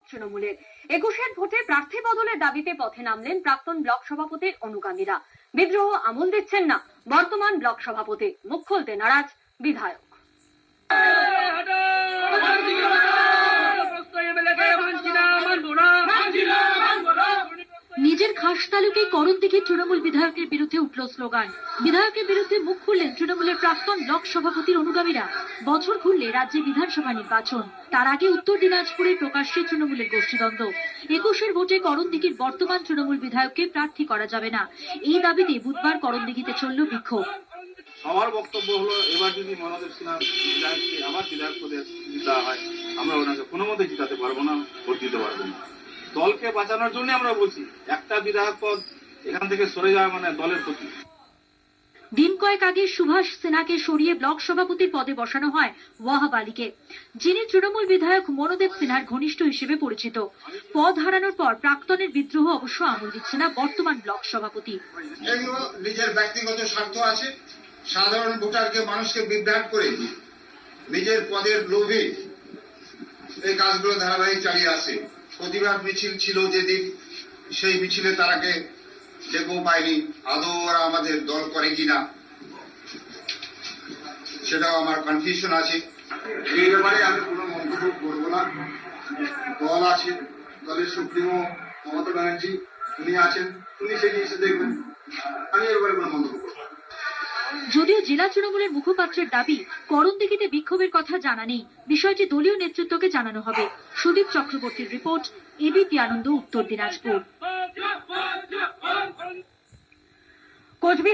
তৃণমূলের। 21-এর ভোটে প্রার্থী বদলের দাবিতে পথে নামলেন প্রাক্তন ব্লক সভাপতির অনুগামীরা। বিদ্রোহ আমল দিচ্ছেন না বর্তমান ব্লক সভাপতি, মুখ খুলতে নারাজ বিধায়ক। নিজের খাস তালুকে করণদিঘির তৃণমূল বিধায়কের বিরুদ্ধে উঠল স্লোগান। বিধায়কের বিরুদ্ধে মুখ খুললেন তৃণমূলের প্রাক্তন ব্লক সভাপতির অনুগামীরা। বছর ঘুরলে রাজ্যে বিধানসভা নির্বাচন, তার আগে উত্তর দিনাজপুরে প্রকাশ্যে তৃণমূলের গোষ্ঠীদ্বন্দ্ব। 21-এর ভোটে করণদিঘির বর্তমান তৃণমূল বিধায়ককে প্রার্থী করা যাবে না, এই দাবিতে বুধবার করণদিঘিতে চলল বিক্ষোভ। আমার বক্তব্য হলো, এবার যদি মনোদেব সিনহা বিধায়ককে আবার বিধায়ক পদে দেওয়া হয়, আমরা ওনাকে কোনো মতে জিতাতে পারবো না, ভোট দিতে পারবো না। দলকে বাঁচানোর জন্য আমরা বলছি, একটা বিধায়ক পদ এখান থেকে সরে যাওয়া মানে দলের ক্ষতি। দিন কয়েক আগে সুভাষ সিনহাকে সরিয়ে ব্লক সভাপতির পদে বসানো হয় ওয়াহাব আলীকে, যিনি তৃণমূল বিধায়ক মনোদেব সিনহার ঘনিষ্ঠ হিসেবে পরিচিত। পদ হারানোর পর প্রাক্তনের বিদ্রোহ অবশ্য আমল দিচ্ছে না বর্তমান ব্লক সভাপতি। এগুলো নিজের ব্যক্তিগত স্বার্থ আছে, সাধারণ ভোটারকে মানুষকে বিভ্রাট করে নিজের পদের লোভে এই কাজগুলো ধারাবাহিক চালিয়ে আসে। প্রতিবাদ মিছিল ছিল যেদিন, সেই মিছিলে তারাকে দেখেও পাইনি। আদৌ ওরা আমাদের দল করে কিনা সেটাও আমার কনফিউশন আছে। এই ব্যাপারে আমি কোনো মন্তব্য করবো না। দল আছে, দলের সুপ্রিমো মমতা ব্যানার্জি উনি আছেন, উনি সেই জিনিসটা দেখবেন। আমি এর ব্যাপারে কোনো মন্তব্য করবো না। যদিও জেলা তৃণমূলের মুখপাত্রের দাবি, করণদিঘিতে বিক্ষোভের কথা জানা নেই, বিষয়টি দলীয় নেতৃত্বকে জানানো হবে। সুদীপ চক্রবর্তীর রিপোর্ট, এবিপি আনন্দ, উত্তর দিনাজপুর।